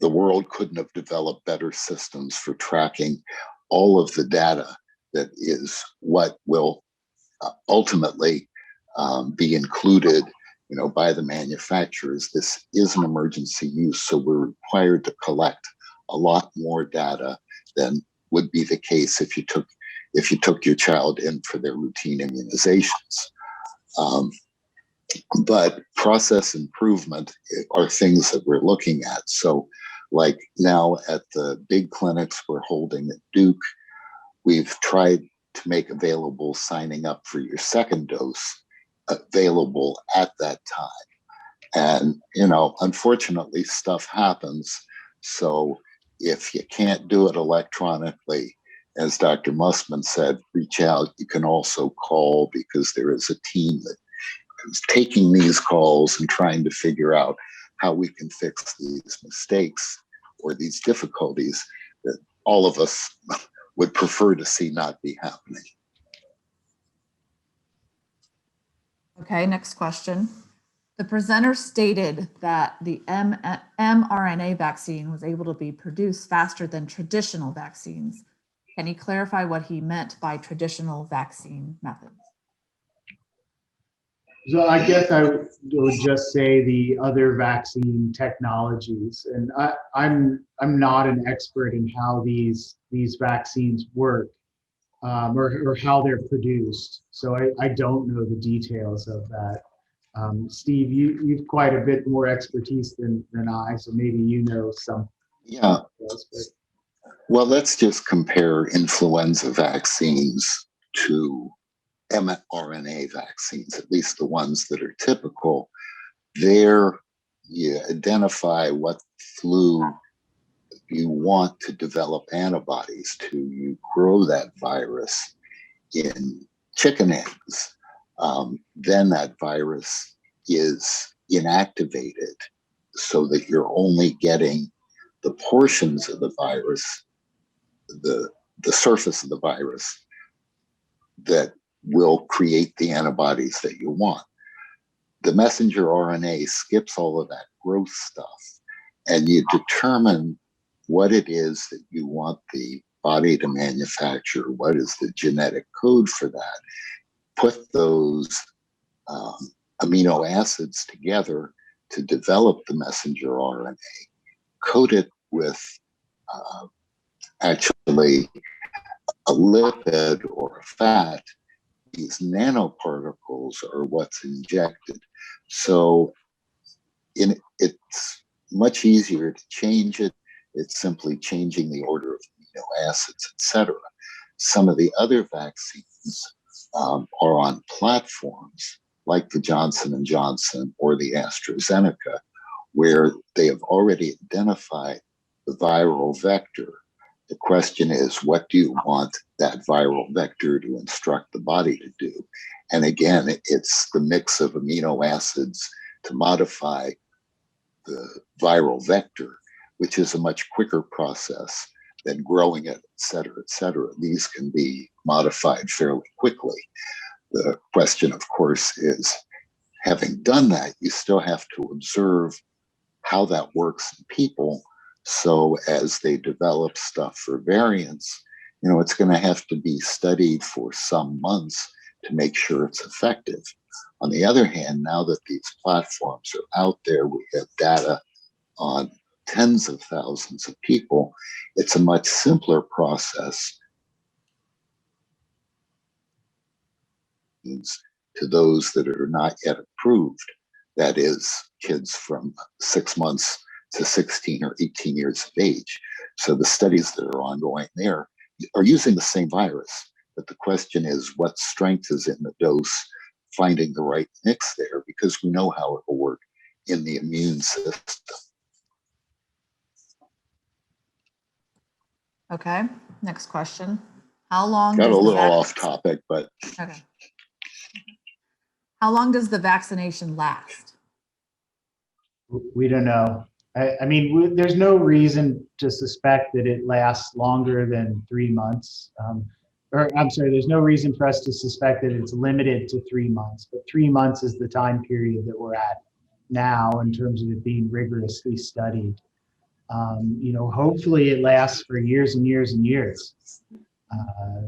the world couldn't have developed better systems for tracking all of the data that is what will ultimately be included, by the manufacturers. This is an emergency use, so we're required to collect a lot more data than would be the case if you took your child in for their routine immunizations. But process improvement are things that we're looking at. So like now at the big clinics we're holding at Duke, we've tried to make available signing up for your second dose available at that time. And, unfortunately stuff happens. So if you can't do it electronically, as Dr. Mussman said, reach out. You can also call, because there is a team that is taking these calls and trying to figure out how we can fix these mistakes or these difficulties that all of us would prefer to see not be happening. Okay, next question. The presenter stated that the mRNA vaccine was able to be produced faster than traditional vaccines. Can you clarify what he meant by traditional vaccine methods? So I guess I would just say the other vaccine technologies, and I'm not an expert in how these vaccines work or how they're produced. So I don't know the details of that. Steve, you've quite a bit more expertise than I, so maybe you know some. Yeah. Details, well, let's just compare influenza vaccines to mRNA vaccines, at least the ones that are typical. There, you identify what flu you want to develop antibodies to. You grow that virus in chicken eggs. Then that virus is inactivated so that you're only getting the portions of the virus, the surface of the virus that will create the antibodies that you want. The messenger RNA skips all of that growth stuff, and you determine what it is that you want the body to manufacture, what is the genetic code for that, put those amino acids together to develop the messenger RNA, coat it with actually a lipid or a fat. These nanoparticles are what's injected. So it's much easier to change it. It's simply changing the order of amino acids, etc. Some of the other vaccines are on platforms like the Johnson & Johnson or the AstraZeneca, where they have already identified the viral vector. The question is, what do you want that viral vector to instruct the body to do? And again, it's the mix of amino acids to modify the viral vector, which is a much quicker process than growing it, et cetera, et cetera. These can be modified fairly quickly. The question, of course, is, having done that, you still have to observe how that works in people. So as they develop stuff for variants, it's going to have to be studied for some months to make sure it's effective. On the other hand, now that these platforms are out there, we have data on tens of thousands of people. It's a much simpler process to those that are not yet approved. That is, kids from 6 months to 16 or 18 years of age. So the studies that are ongoing there are using the same virus, but the question is, what strength is in the dose, finding the right mix there, because we know how it will work in the immune system. Okay, next question. How long Got does a the little off topic, but okay. How long does the vaccination last? We don't know. I mean, there's no reason to suspect that it lasts longer than 3 months. Or I'm sorry, there's no reason for us to suspect that it's limited to 3 months, but 3 months is the time period that we're at now in terms of it being rigorously studied. You know, hopefully it lasts for years and years and years.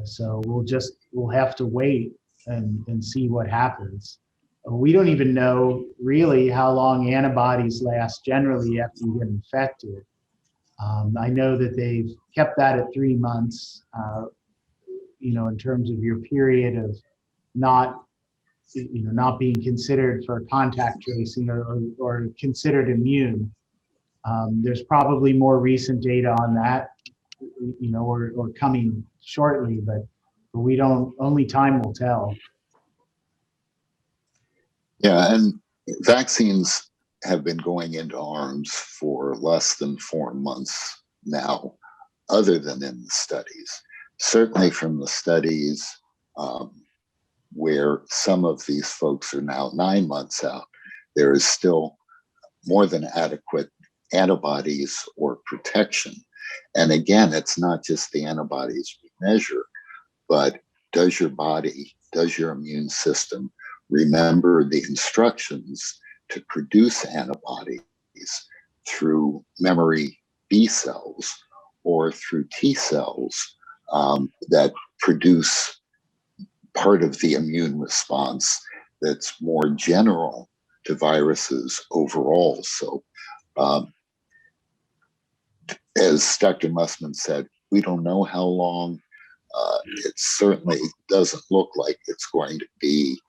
So we'll have to wait and see what happens. We don't even know really how long antibodies last generally after you get infected. I know that they've kept that at 3 months, you know, in terms of your period of not being considered for contact tracing or considered immune. There's probably more recent data on that, you know, or coming shortly, but we don't, only time will tell. yeah, and vaccines have been going into arms for less than 4 months now, other than in the studies. Certainly from the studies where some of these folks are now 9 months out, there is still more than adequate antibodies or protection. And again, it's not just the antibodies we measure, but does your body, does your immune system remember the instructions to produce antibodies through memory B cells or through T cells that produce part of the immune response that's more general to viruses overall. So as Dr. Mussman said, we don't know how long. It certainly doesn't look like it's going to be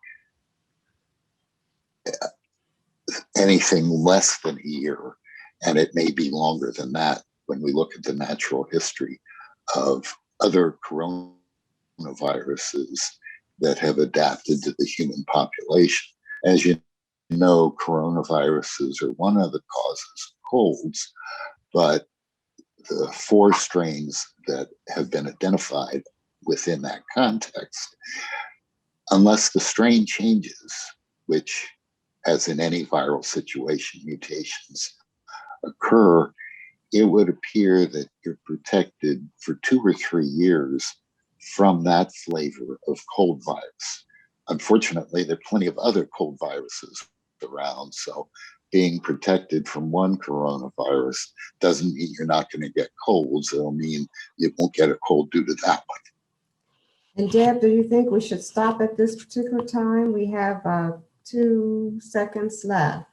anything less than a year, and it may be longer than that when we look at the natural history of other coronaviruses that have adapted to the human population. As you know, coronaviruses are one of the causes of colds, but the 4 strains that have been identified within that context, unless the strain changes, which, as in any viral situation, mutations occur, it would appear that you're protected for 2 or 3 years from that flavor of cold virus. Unfortunately, there are plenty of other cold viruses around, so being protected from one coronavirus doesn't mean you're not going to get colds. It'll mean you won't get a cold due to that one. And Deb, do you think we should stop at this particular time? We have 2 seconds left.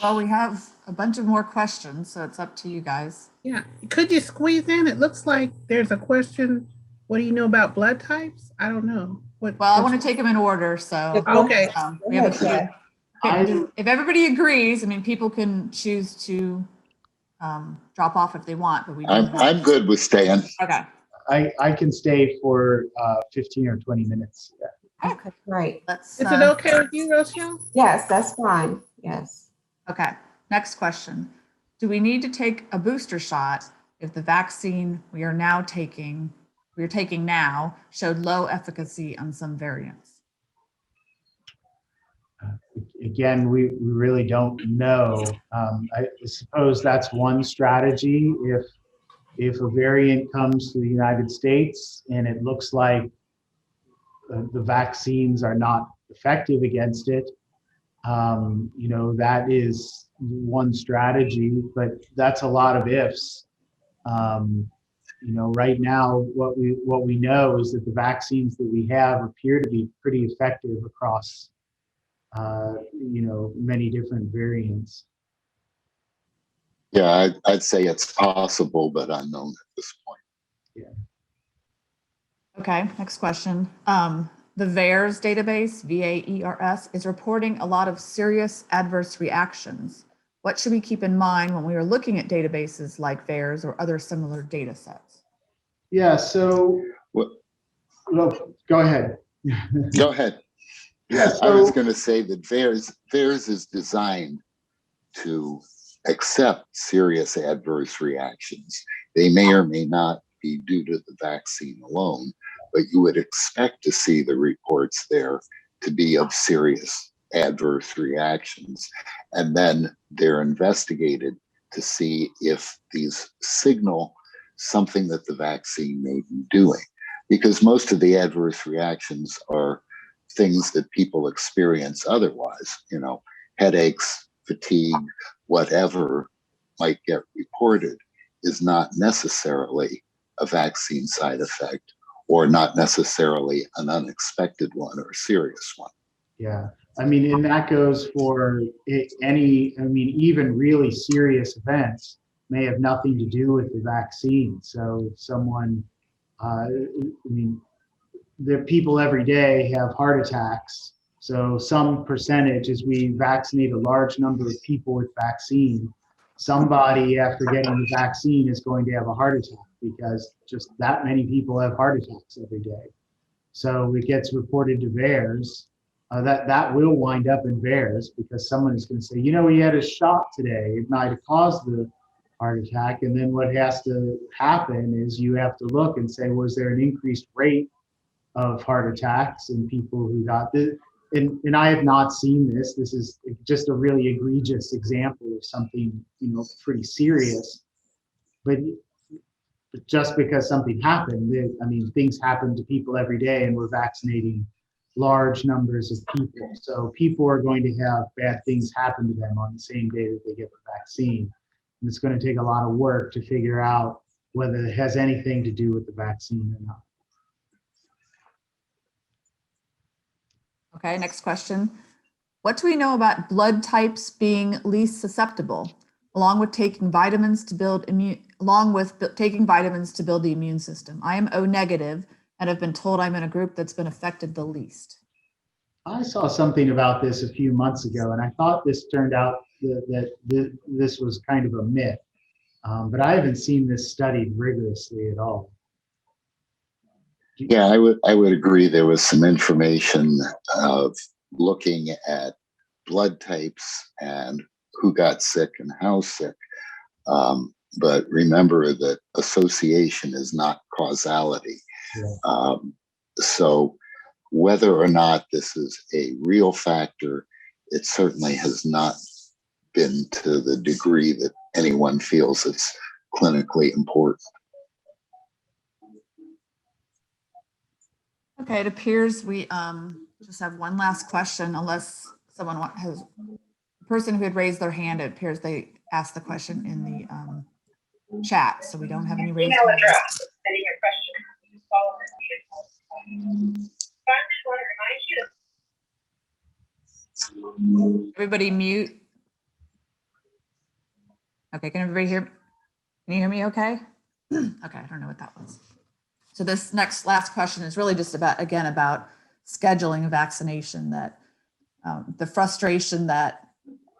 Well, we have a bunch of more questions, so it's up to you guys. Yeah, could you squeeze in? It looks like there's a question. What do you know about blood types? I don't know. Well, I want to take them in order, so Okay. we have a few. If everybody agrees, I mean, people can choose to drop off if they want, but I'm good with staying. Okay. I can stay for 15 or 20 minutes. Yeah. Okay, great. Is it okay with you, Rochelle? Yes, that's fine. Yes. Okay. Next question. Do we need to take a booster shot if the vaccine we are taking now showed low efficacy on some variants? Again, we really don't know. I suppose that's one strategy. If a variant comes to the United States and it looks like the vaccines are not effective against it, you know, that is one strategy, but that's a lot of ifs. You know, right now, what we know is that the vaccines that we have appear to be pretty effective across, you know, many different variants. Yeah, I'd say it's possible, but unknown at this point. Yeah. Okay, next question. The VAERS database, VAERS, is reporting a lot of serious adverse reactions. What should we keep in mind when we are looking at databases like VAERS or other similar data sets? Yeah, so, well, go ahead. Go ahead. Yeah, so, I was going to say that VAERS is designed to accept serious adverse reactions. They may or may not be due to the vaccine alone, but you would expect to see the reports there to be of serious adverse reactions. And then they're investigated to see if these signal something that the vaccine may be doing. Because most of the adverse reactions are things that people experience otherwise, headaches, fatigue, whatever might get reported is not necessarily a vaccine side effect or not necessarily an unexpected one or a serious one. Yeah. And that goes for even really serious events may have nothing to do with the vaccine. So someone, the people every day have heart attacks. So some percentage, as we vaccinate a large number of people with vaccine, somebody after getting the vaccine is going to have a heart attack because just that many people have heart attacks every day. So it gets reported to VAERS. That will wind up in VAERS because someone is going to say, he had a shot today. It might have caused the heart attack. And then what has to happen is you have to look and say, was there an increased rate of heart attacks in people who got this? And I have not seen this. This is just a really egregious example of something, pretty serious. But just because something happened, things happen to people every day, and we're vaccinating large numbers of people. So people are going to have bad things happen to them on the same day that they get the vaccine. And it's going to take a lot of work to figure out whether it has anything to do with the vaccine or not. Okay, next question. What do we know about blood types being least susceptible, along with taking vitamins to build the immune system? I am O negative and have been told I'm in a group that's been affected the least. I saw something about this a few months ago, and I thought this turned out that this was kind of a myth, but I haven't seen this studied rigorously at all. Yeah, I would agree. There was some information of looking at blood types and who got sick and how sick. But remember that association is not causality. Yeah. So whether or not this is a real factor, it certainly has not been to the degree that anyone feels it's clinically important. Okay, it appears we just have one last question, unless someone has the person who had raised their hand. It appears they asked the question in the chat, so we don't have any raised hands. Sending your question. Just follow it. Everybody mute. Okay, can everybody hear? Can you hear me okay? Okay, I don't know what that was. So this last question is really just about scheduling a vaccination, that the frustration that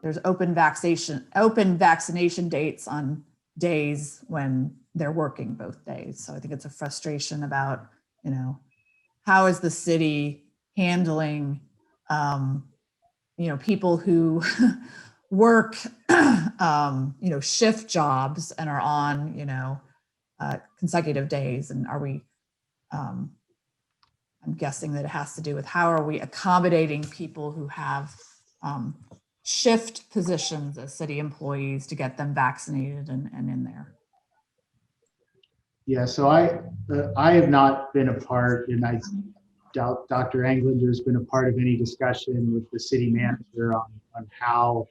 there's open vaccination dates on days when they're working both days. So I think it's a frustration about, how is the city handling, people who work, shift jobs and are on, consecutive days. And are we, I'm guessing that it has to do with how are we accommodating people who have shift positions as city employees to get them vaccinated and in there. Yeah, so I have not been a part, and I doubt Dr. Englander's been a part of any discussion with the city manager on how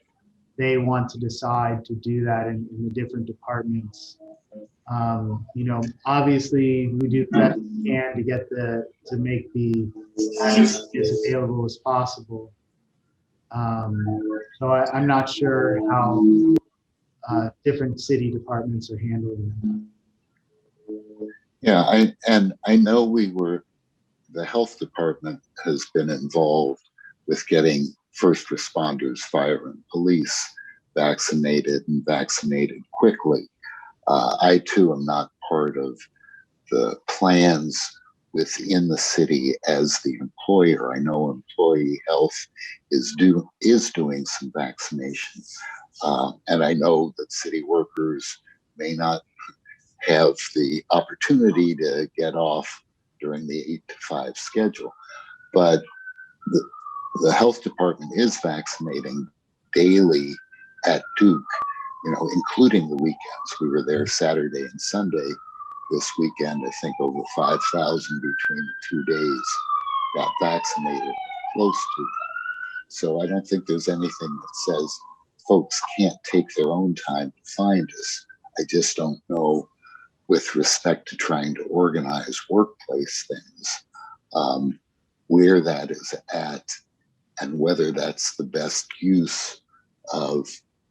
they want to decide to do that in the different departments. Obviously we do the best we can to get to make the as available as possible. So I'm not sure how different city departments are handling that. Yeah, I know the health department has been involved with getting first responders, fire and police vaccinated and vaccinated quickly. I too am not part of the plans within the city as the employer. I know employee health is doing some vaccination. And I know that city workers may not have the opportunity to get off during the 8 to 5 schedule. But the health department is vaccinating daily at Duke, including the weekends. We were there Saturday and Sunday. This weekend, I think over 5,000 between the 2 days got vaccinated, close to. So I don't think there's anything that says folks can't take their own time to find us. I just don't know, with respect to trying to organize workplace things, where that is at and whether that's the best use of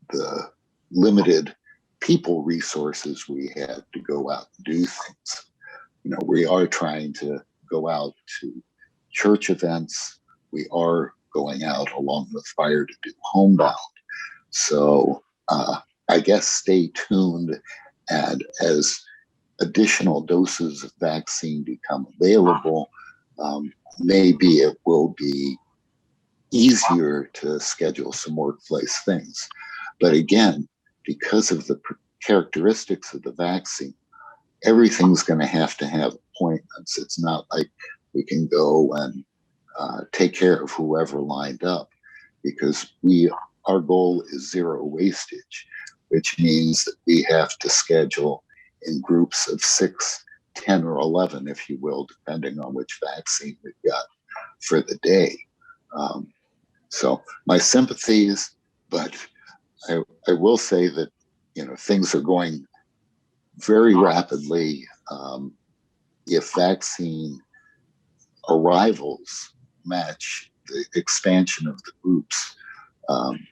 the limited people resources we have to go out and do things. We are trying to go out to church events. We are going out along with fire to do homebound. So I guess stay tuned, and as additional doses of vaccine become available, maybe it will be easier to schedule some workplace things. But again, because of the characteristics of the vaccine, everything's going to have appointments. It's not like we can go and take care of whoever lined up, because our goal is zero wastage, which means that we have to schedule in groups of 6, 10, or 11, if you will, depending on which vaccine we've got for the day. So my sympathies, but I will say that, things are going very rapidly. If vaccine arrivals match the expansion of the groups,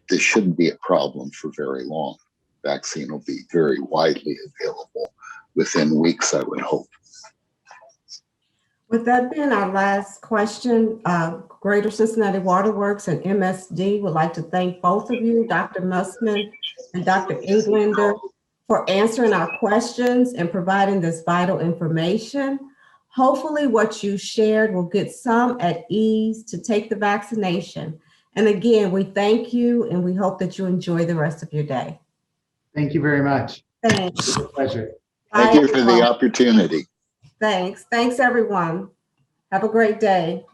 this shouldn't be a problem for very long. Vaccine will be very widely available within weeks, I would hope. With that being our last question, Greater Cincinnati Waterworks and MSD would like to thank both of you, Dr. Mussman and Dr. Englander, for answering our questions and providing this vital information. Hopefully what you shared will get some at ease to take the vaccination. And again, we thank you and we hope that you enjoy the rest of your day. Thank you very much. Thanks. It's a pleasure. Thank you for the opportunity. Thanks. Thanks, everyone. Have a great day.